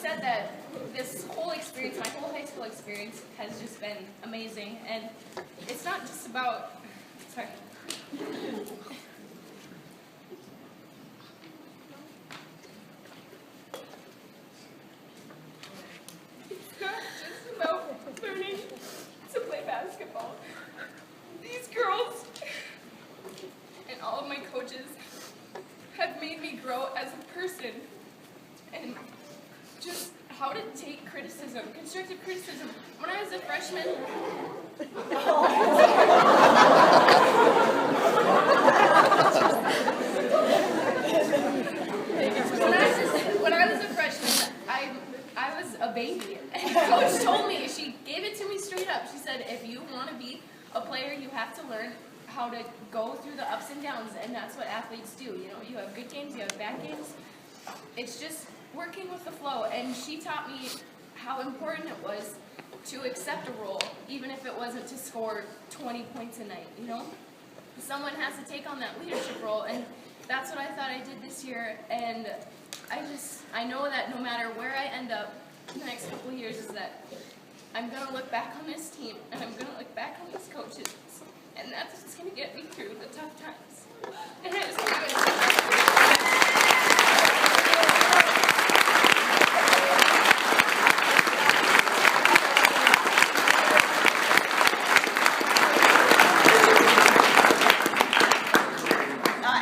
said that this whole experience, my whole high school experience, has just been amazing. And it's not just about, sorry. It's not just about learning to play basketball. These girls and all of my coaches have made me grow as a person, and just how to take criticism, constructive criticism. When I was a freshman, when I was a freshman, I was a baby. And Coach told me, she gave it to me straight up. She said, if you want to be a player, you have to learn how to go through the ups and downs, and that's what athletes do. You know, you have good games, you have bad games. It's just working with the flow, and she taught me how important it was to accept a role, even if it wasn't to score 20 points a night, you know? Someone has to take on that leadership role, and that's what I thought I did this year, and I know that no matter where I end up in the next couple of years is that I'm going to look back on this team, and I'm going to look back on these coaches, and that's what's going to get me through the tough times. And I just want to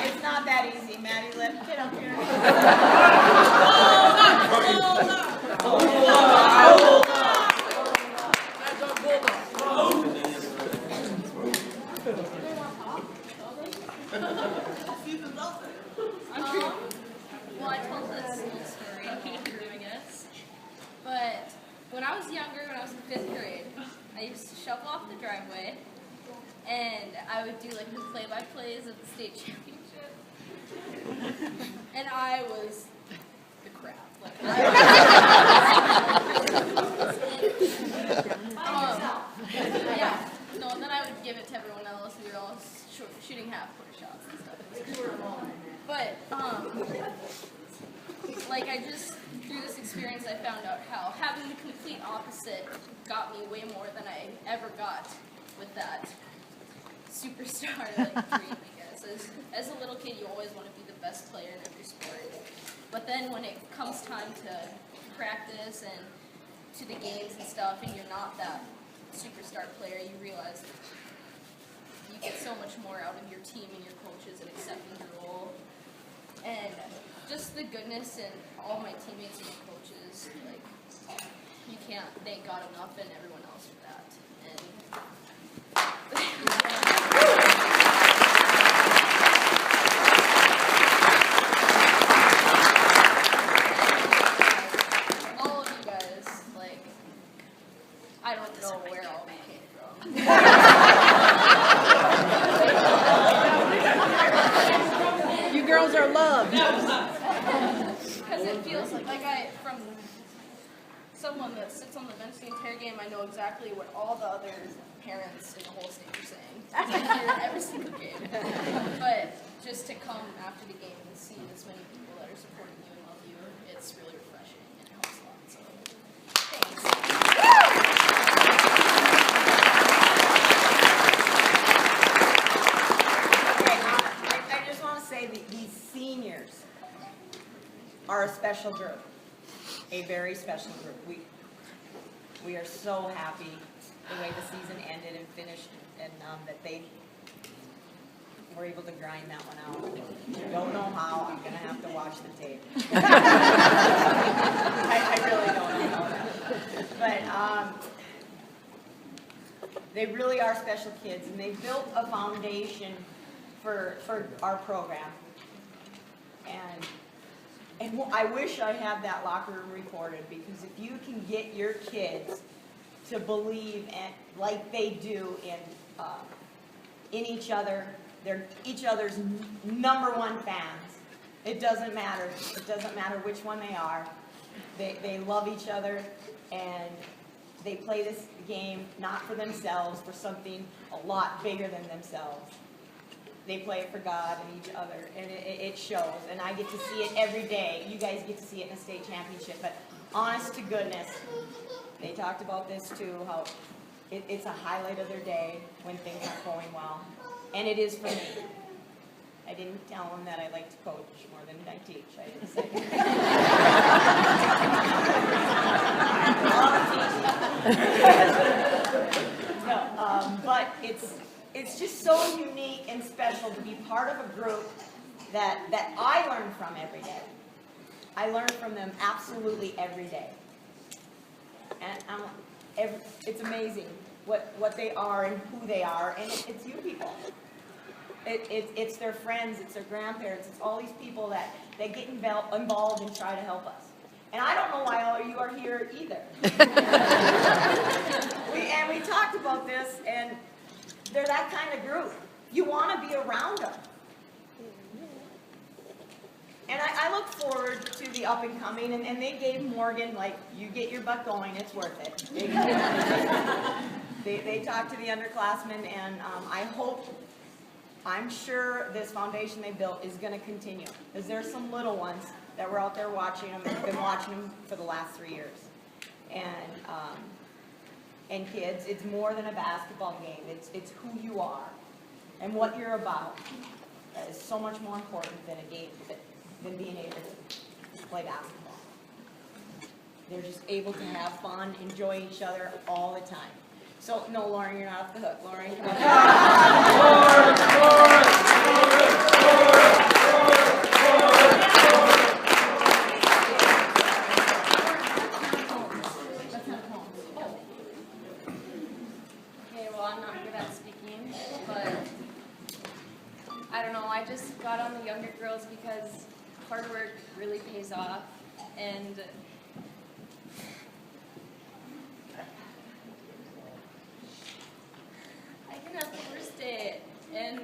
it's not that easy, Maddie. Get up here. Well, I told this little story, I guess. But when I was younger, when I was in 5th grade, I used to shovel off the driveway, and I would do like the play-by-plays of the state championship. And I was the crap. Like, yeah. No, and then I would give it to everyone else. We were all shooting half-court shots and stuff. But, like, through this experience, I found out how having the complete opposite got me way more than I ever got with that superstar, like, dream, I guess. As a little kid, you always want to be the best player in every sport. But then when it comes time to practice and to the games and stuff, and you're not that superstar player, you realize you get so much more out of your team and your coaches and accepting your role. And just the goodness and all my teammates and my coaches, like, you can't thank God enough and everyone else for that. And all of you guys, like, I don't know where all we came from. You girls are loved. Because it feels like from someone that sits on the bench the entire game, I know exactly what all the other parents in the whole state are saying. I hear it every single game. But just to come after the game and see this many people that are supporting you and love you, it's really refreshing and it helps a lot. So, thanks. I just want to say that these seniors are a special group, a very special group. We are so happy the way the season ended and finished, and that they were able to grind that one out. Don't know how. I'm gonna have to watch the tape. I really don't know that. But they really are special kids, and they built a foundation for our program. And I wish I had that locker room recorded, because if you can get your kids to believe like they do in each other, they're each other's #1 fans. It doesn't matter. It doesn't matter which one they are. They love each other, and they play this game not for themselves, for something a lot bigger than themselves. They play it for God and each other, and it shows. And I get to see it every day. You guys get to see it in the state championship. But honest to goodness, they talked about this too, how it's a highlight of their day when things aren't going well. And it is for me. I didn't tell them that I like to coach more than I teach. I didn't say no, but it's just so unique and special to be part of a group that I learn from every day. I learn from them absolutely every day. And it's amazing what they are and who they are, and it's you people. It's their friends, it's their grandparents, it's all these people that get involved and try to help us. And I don't know why all of you are here either. we talked about this, and they're that kind of group. You want to be around them. And I look forward to the up and coming, and they gave Morgan, like, you get your butt going, it's worth it. They talked to the underclassmen, and I'm sure this foundation they built is going to continue. Because there's some little ones that were out there watching them, and have been watching them for the last 3 years. And kids, it's more than a basketball game. It's who you are and what you're about. That is so much more important than a game, than being able to play basketball. They're just able to have fun, enjoy each other all the time. So, no, Lauren, you're not off the hook. Lauren, come on. Okay, well, I'm not good at speaking, but I don't know, I just got on the younger girls because hard work really pays off, and I can have the worst day, and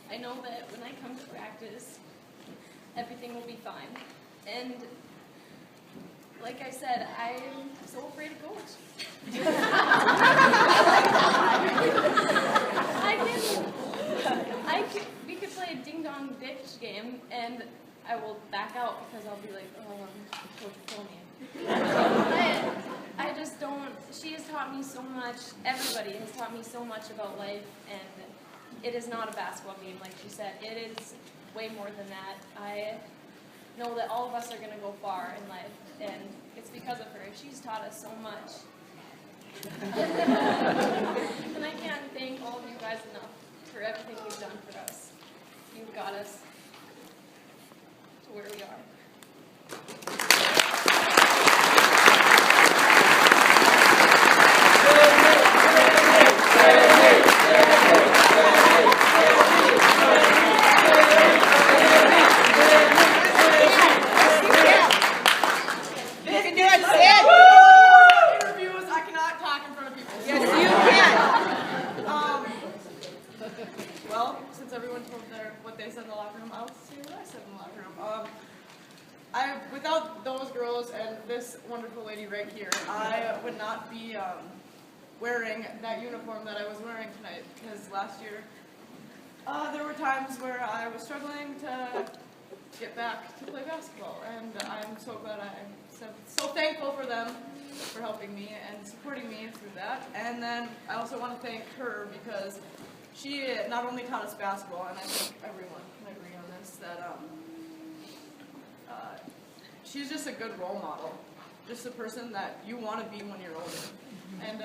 I know that when I come to practice, everything will be fine. And like I said, I'm so afraid to coach. We could play a ding-dong ditch game, and I will back out because I'll be like, oh, coach will kill me. I just don't, she has taught me so much, everybody has taught me so much about life, and it is not a basketball game, like she said. It is way more than that. I know that all of us are going to go far in life, and it's because of her. She's taught us so much. And I can't thank all of you guys enough for everything you've done for us. You've got us to where we are. Without those girls and this wonderful lady right here, I would not be wearing that uniform that I was wearing tonight, because last year there were times where I was struggling to get back to play basketball, and I'm so glad I'm so thankful for them for helping me and supporting me through that. And then I also want to thank her because she not only taught us basketball, and I think everyone can agree on this, that she's just a good role model, just a person that you want to be when you're older. And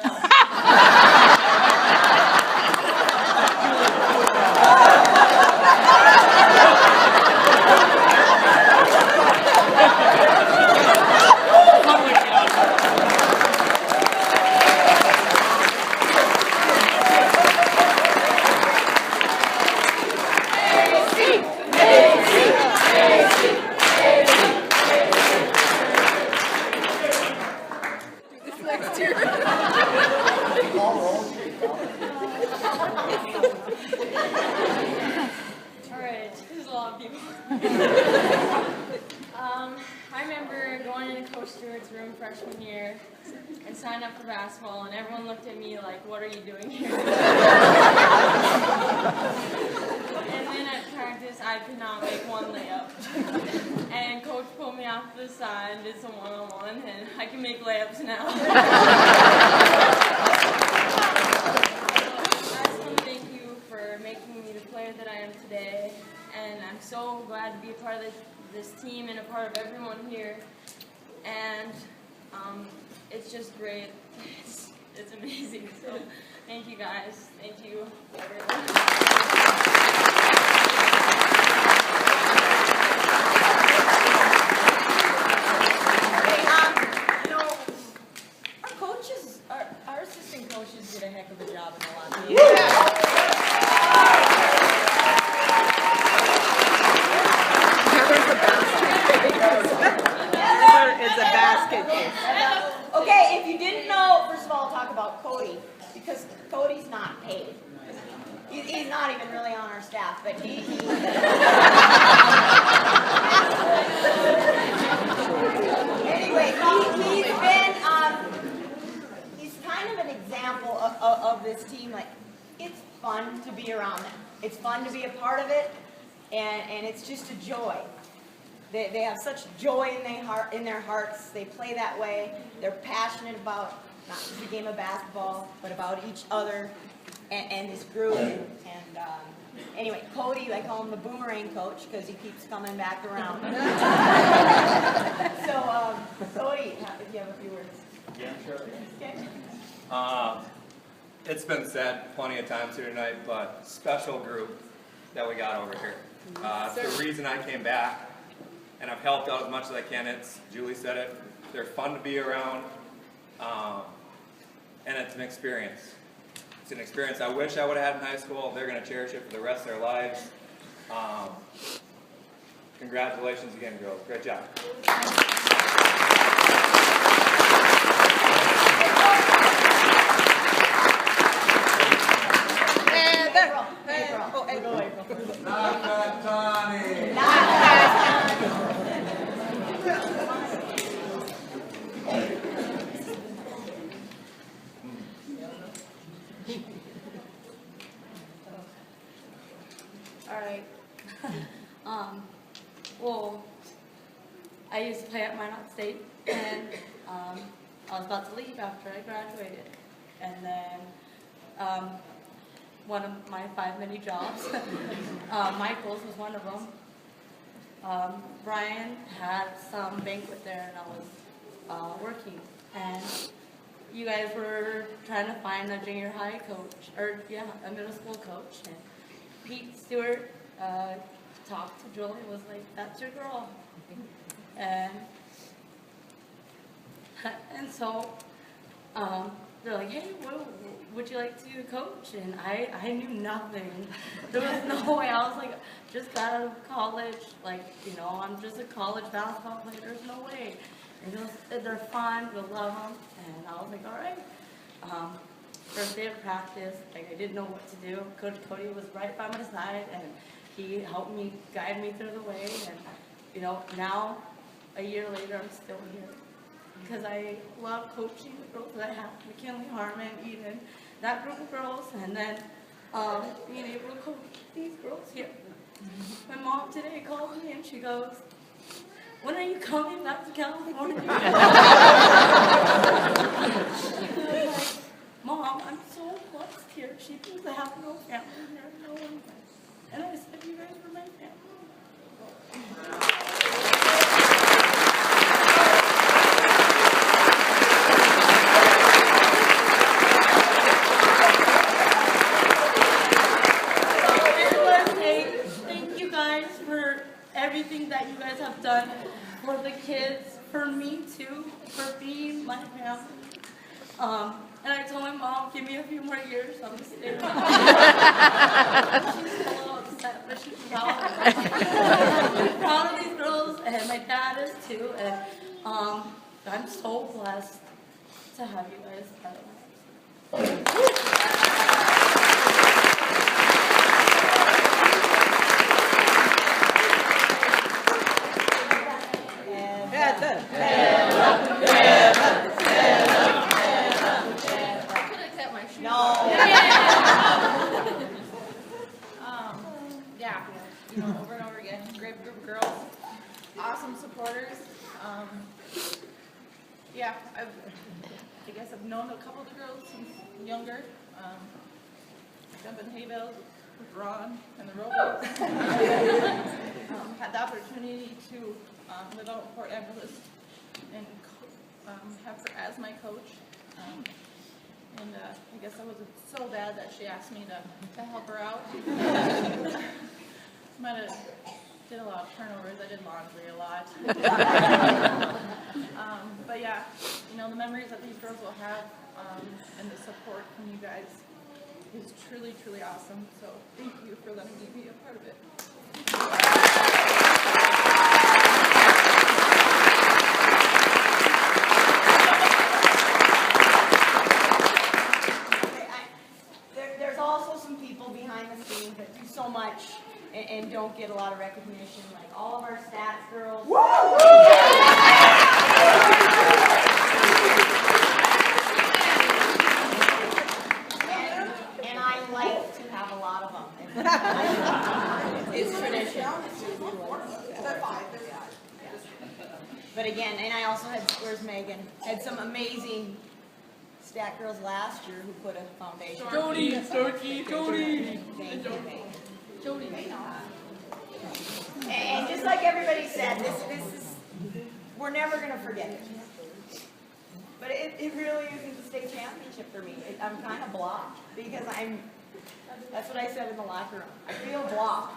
I remember going into Coach Stewart's room freshman year and signing up for basketball, and everyone looked at me like, what are you doing here? And then at practice, practice, I could not make one layup. And coach pulled me off to the side and did some one-on-one, and I can make layups now. I just want to thank you for making me the player that I am today, and I'm so glad to be a part of this team and a part of everyone here. And it's just great. It's amazing. So thank you guys. Thank you everyone. Our assistant coaches did a heck of a job in the last game. Heather is a basket case. Okay, if you didn't know, first of all, I'll talk about Cody, because Cody's not paid. He's not even really on our staff, but anyway, he's kind of an example of this team. Like, it's fun to be around them. It's fun to be a part of it, and it's just a joy. They have such joy in their hearts. They play that way. They're passionate about not just the game of basketball, but about each other and this group. And anyway, Cody, I call him the boomerang coach because he keeps coming back around. So, Cody, if you have a few words. Yeah, sure. Okay. It's been said plenty of times here tonight, but special group that we got over here. It's the reason I came back, and I've helped out as much as I can. Julie said it, they're fun to be around, and it's an experience. It's an experience I wish I would have had in high school. They're going to cherish it for the rest of their lives. Congratulations again, girls. Great job. Alright. Well, I used to play at Minot State, and I was about to leave after I graduated. And then one of my 5 many jobs, Michael's was one of them. Brian had some banquet there, and I was working. And you guys were trying to find a junior high coach, or yeah, a middle school coach. And Pete Stewart talked to Julie and was like, "That's your girl." And so they're like, "Hey, would you like to coach?" And I knew nothing. There was no way. I was like, just got out of college, like, you know, I'm just a college basketball player. There's no way. And they're fun. We'll love them. And I was like, all right. First day of practice, like, I didn't know what to do. Coach Cody was right by my side, and he helped me, guide me through the way. And, you know, now, a year later, I'm still here. Because I love coaching the girls that I have, McKinley, Harmon, Eden, that group of girls, and then being able to coach these girls here. My mom today called me and she goes, "When are you coming back to California?" I was like, "Mom, I'm so blessed here. She thinks I have no family here, no one." And I said, "You guys were my family." Everything that you guys have done for the kids, for me too, for being my family. And I told my mom, give me a few more years, I'm going to stay. She's a little upset, but she's proud. I'm proud of these girls, and my dad is too. And I'm so blessed to have you guys part of my life. Yeah, you know, great group of girls, awesome supporters. Yeah, I guess I've known a couple of the girls since younger. Jumping hay bales with Ron and the rowboats. Had the opportunity to live out in Port Angeles and have her as my coach. I guess I wasn't so bad that she asked me to help her out. Might have did a lot of turnovers. I did laundry a lot. But yeah, you know, the memories that these girls will have and the support from you guys is truly, truly awesome. So thank you for letting me be a part of it. There's also some people behind the scenes that do so much and don't get a lot of recognition, like all of our stats girls. And I like to have a lot of them. It's tradition. But again, and I also had, where's Megan? Had some amazing stat girls last year who put a foundation. Jody. Thank you, Megan. Jody. And just like everybody said, this is, we're never going to forget it. But it really isn't the state championship for me. I'm kind of blocked because that's what I said in the locker room. I feel blocked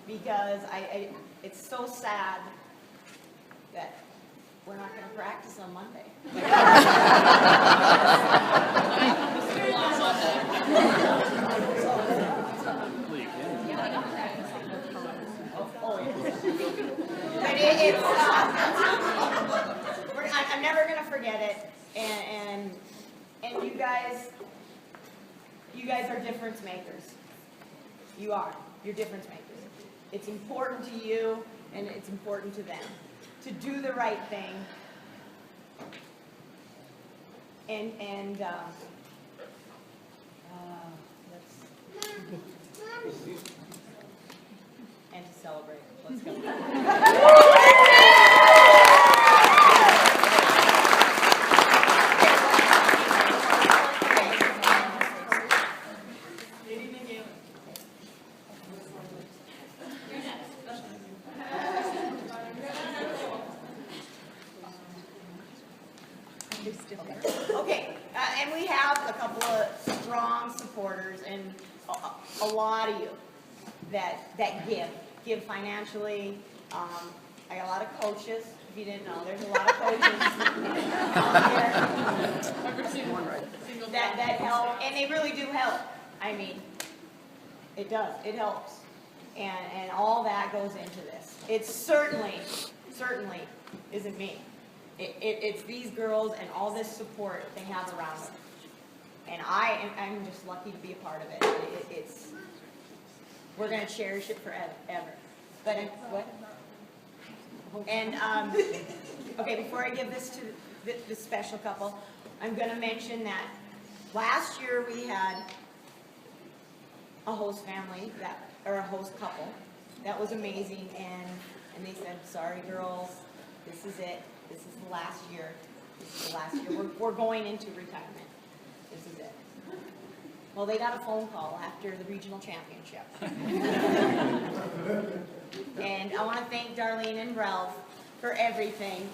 because it's so sad that we're not going to practice on Monday. I'm never going to forget it, and you guys are difference makers. You are. You're difference makers. It's important to you, and it's important to them to do the right thing, and to celebrate. Let's go. Okay, and we have a couple of strong supporters and a lot of you that give financially. I got a lot of coaches. If you didn't know, there's a lot of coaches that help, and they really do help. I mean, it does. It helps, and all that goes into this. It certainly isn't me. It's these girls and all this support they have around them. And I'm just lucky to be a part of it. We're going to cherish it forever. But what? And, okay, before I give this to this special couple, I'm going to mention that last year we had a host family, or a host couple. That was amazing. And they said, sorry, girls, this is it. This is the last year. This is the last year. We're going into retirement. This is it. Well, they got a phone call after the regional championship. And I want to thank Darlene and Ralph for everything.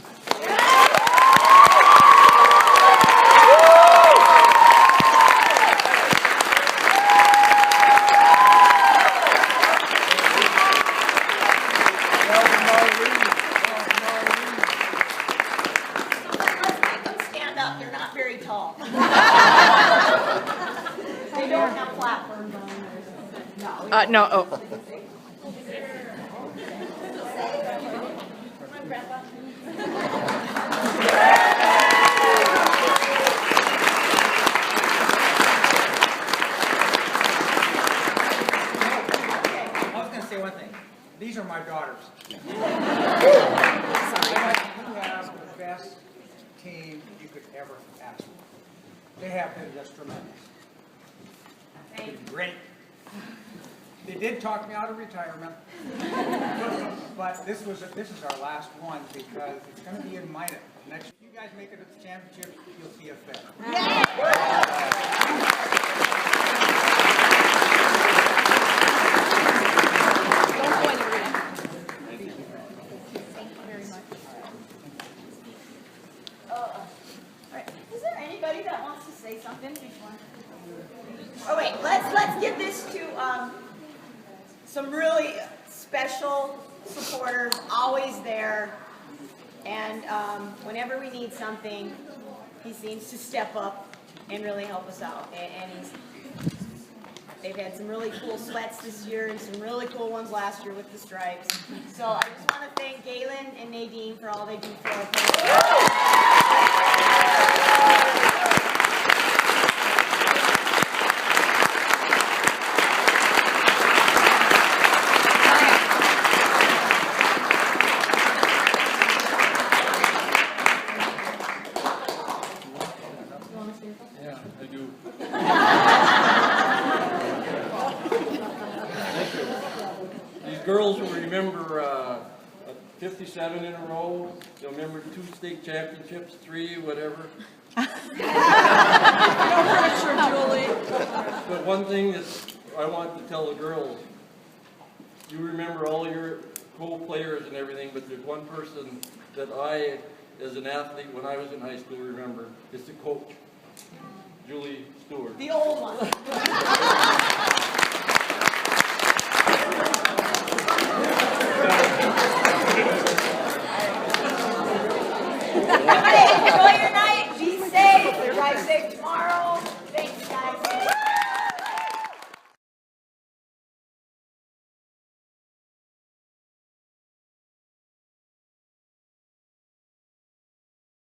No. Oh. I was going to say one thing. These are my daughters. You have the best team you could ever ask for. They have been just tremendous. They've been great. They did talk me out of retirement, but But this is our last one because it's going to be in Minot. Next, if you guys make it to the championship, you'll see a fair. Don't go anywhere. Alright, is there anybody that wants to say something before? Oh wait, let's give this to some really special supporters, always there, and whenever we need something, he seems to step up and really help us out. And they've had some really cool sweats this year and some really cool ones last year with the stripes. So I just want to thank Galen and Nadine for all they do for our players. Yeah, I do. These girls will remember 57 in a row. They'll remember 2 state championships, 3, whatever. No pressure, Julie. But one thing that I want to tell the girls, you remember all your co-players and everything, but there's one person that I, as an athlete when I was in high school, remember. It's the coach, Julie Stewart. The old one.